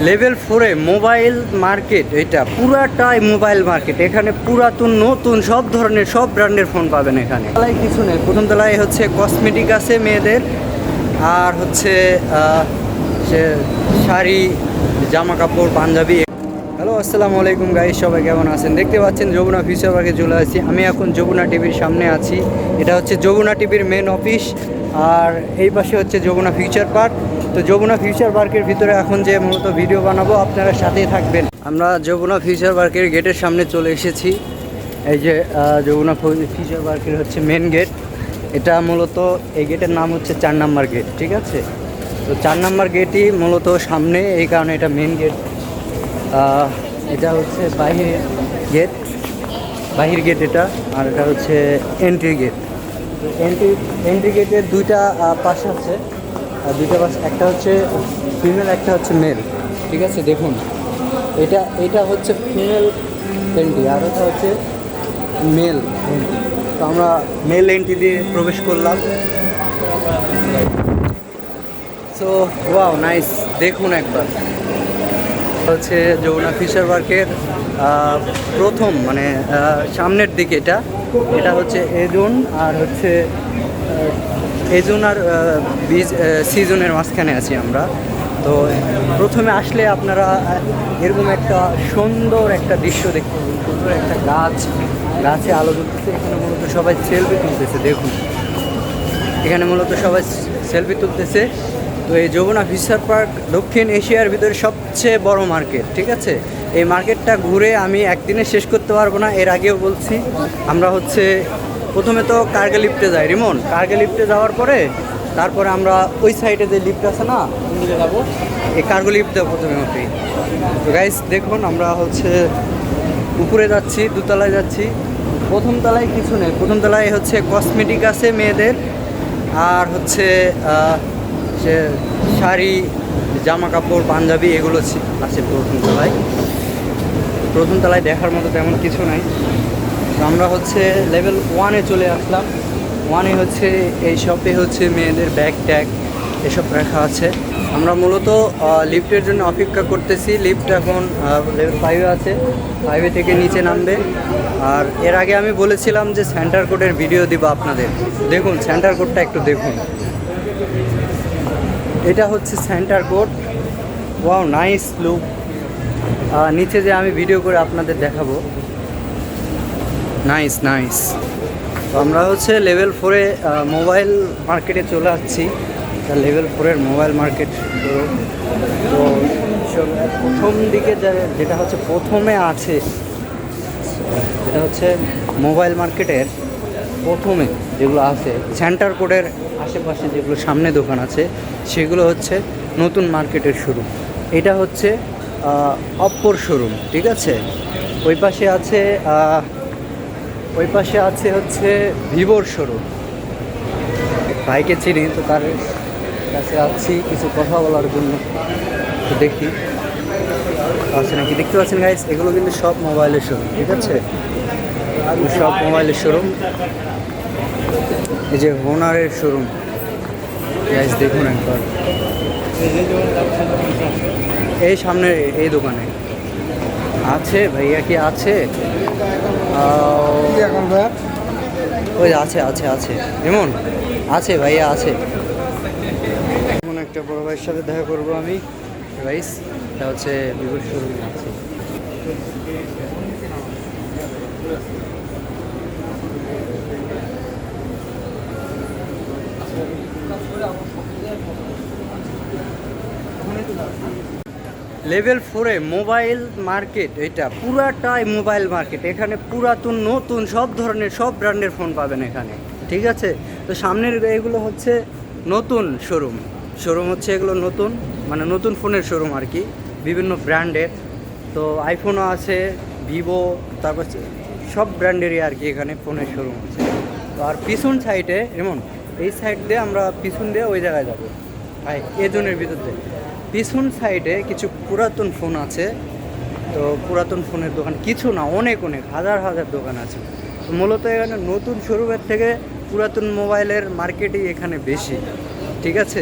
Level 4-এ mobile market, এটা পুরাটাই mobile market. এখানে পুরাতন নতুন সব ধরনের সব ব্র্যান্ডের ফোন পাবেন এখানে। তলায় কিছু নেই, প্রথম তলায় হচ্ছে কসমেটিক আছে মেয়েদের, আর হচ্ছে সে শাড়ি, জামা কাপড়, পাঞ্জাবি। হ্যালো, আসসালামু আলাইকুম গাইস, সবাই কেমন আছেন? দেখতে পাচ্ছেন যমুনা ফিউচার পার্কে চলে আসছি। আমি এখন যমুনা টিভির সামনে আছি। এটা হচ্ছে যমুনা টিভির মেন অফিস, আর এই পাশে হচ্ছে যমুনা ফিউচার পার্ক। তো যমুনা ফিউচার পার্কের ভিতরে এখন যে মূলত ভিডিও বানাবো, আপনারা সাথেই থাকবেন। আমরা যমুনা ফিউচার পার্কের গেটের সামনে চলে এসেছি। এই যে যমুনা ফিউচার পার্কের হচ্ছে মেন গেট। এটা মূলত এই গেটের নাম হচ্ছে 4 নাম্বার গেট, ঠিক আছে? তো 4 নাম্বার গেটই মূলত সামনে, এই কারণে এটা মেন গেট। এটা হচ্ছে বাহির গেট এটা, আর এটা হচ্ছে এন্ট্রি গেট। তো এন্ট্রি গেটের দুইটা পাশ আছে, দুইটা পাশ, একটা হচ্ছে ফিমেল, একটা হচ্ছে মেল, ঠিক আছে? দেখুন, এটা হচ্ছে ফিমেল এন্ট্রি, আর ওটা হচ্ছে মেল এন্ট্রি। তো আমরা মেল এন্ট্রি দিয়ে প্রবেশ করলাম। So wow, nice. দেখুন একবার, হচ্ছে যমুনা ফিউচার পার্কের প্রথম মানে সামনের দিকে এটা হচ্ছে এজোন, আর হচ্ছে এজোন আর সিজনের মাঝখানে আছি আমরা। তো প্রথমে আসলে আপনারা এরকম একটা সুন্দর একটা দৃশ্য দেখতে পাবেন। সুন্দর একটা গাছে আলো জ্বলতেছে। এখানে মূলত সবাই সেলফি তুলতেছে। দেখুন, এখানে মূলত সবাই সেলফি তুলতেছে। তো এই যমুনা ফিউচার পার্ক দক্ষিণ এশিয়ার ভিতরে সবচেয়ে বড় মার্কেট, ঠিক আছে? এই মার্কেটটা ঘুরে আমি একদিনে শেষ করতে পারবো না, এর আগেও বলছি। আমরা হচ্ছে প্রথমে তো কার্গো লিফটে যাই, রিমন। কার্গো লিফটে যাওয়ার পরে তারপরে আমরা ওই সাইডে যে লিফট আছে না, ওদিকে যাবো। এই কার্গো লিফটে প্রথমে উঠি। তো গাইস দেখুন, আমরা হচ্ছে উপরে যাচ্ছি, দোতলায় যাচ্ছি। প্রথম তলায় কিছু নেই, প্রথম তলায় হচ্ছে কসমেটিক আছে মেয়েদের, আর হচ্ছে সে শাড়ি, জামা কাপড়, পাঞ্জাবি, এগুলো আছে প্রথম তলায় দেখার মতো তেমন কিছু নাই। তো আমরা হচ্ছে লেভেল 1-এ চলে আসলাম। 1-এ হচ্ছে এই শপে হচ্ছে মেয়েদের ব্যাগ ট্যাগ এসব রাখা আছে। আমরা মূলত লিফটের জন্য অপেক্ষা করতেছি। লিফট এখন লেভেল 5-এ আছে, 5-এ থেকে নিচে নামবে। আর এর আগে আমি বলেছিলাম যে সেন্টার কোডের ভিডিও দিব আপনাদের। দেখুন সেন্টার কোডটা একটু দেখুন, এটা হচ্ছে centre code. Wow, nice look. নিচে যে আমি ভিডিও করে আপনাদের দেখাবো। নাইস। তো আমরা হচ্ছে লেভেল 4-এ মোবাইল মার্কেটে চলে আসছি। লেভেল 4-এর মোবাইল মার্কেট। তো প্রথম দিকে যেটা হচ্ছে প্রথমে আছে, যেটা হচ্ছে মোবাইল মার্কেটের প্রথমে যেগুলো আছে, সেন্টার কোডের আশেপাশে যেগুলো সামনে দোকান আছে, সেগুলো হচ্ছে নতুন মার্কেটের শোরুম। এটা হচ্ছে অপ্পোর শোরুম, ঠিক আছে? ওই পাশে আছে হচ্ছে ভিভোর শোরুম। ভাইকে চিনি, তো তার কাছে আছি কিছু কথা বলার জন্য। তো দেখি আছে নাকি। দেখতে পাচ্ছেন গাইস, এগুলো কিন্তু সব মোবাইলের শোরুম, ঠিক আছে? সব মোবাইলের শোরুম। এই যে হোনারের শোরুম গাইস, দেখুন একবার। এই সামনে এই দোকানে আছে ভাইয়া, কি আছে? ওই আছে এমন আছে ভাইয়া, আছে। এমন একটা বড় ভাইয়ের সাথে দেখা করবো আমি গাইস। এটা হচ্ছে ভিভোর শোরুমে আছে। লেভেল 4-এ মোবাইল মার্কেট, এটা পুরাটাই মোবাইল মার্কেট। এখানে পুরাতন নতুন সব ধরনের সব ব্র্যান্ডের ফোন পাবেন এখানে, ঠিক আছে? তো সামনের এগুলো হচ্ছে নতুন শোরুম হচ্ছে এগুলো নতুন, মানে নতুন ফোনের শোরুম আর কি, বিভিন্ন ব্র্যান্ডের। তো আইফোনও আছে, ভিভো, তারপর সব ব্র্যান্ডেরই আর কি এখানে ফোনের শোরুম আছে। তো আর পিছন সাইডে এমন, এই সাইড দিয়ে আমরা পিছন দিয়ে ওই জায়গায় যাবো ভাই, এজনের ভিতর দিয়ে। পিছন সাইডে কিছু পুরাতন ফোন আছে। তো পুরাতন ফোনের দোকান কিছু না, অনেক হাজার দোকান আছে। তো মূলত এখানে নতুন শোরুমের থেকে পুরাতন মোবাইলের মার্কেটই এখানে বেশি, ঠিক আছে?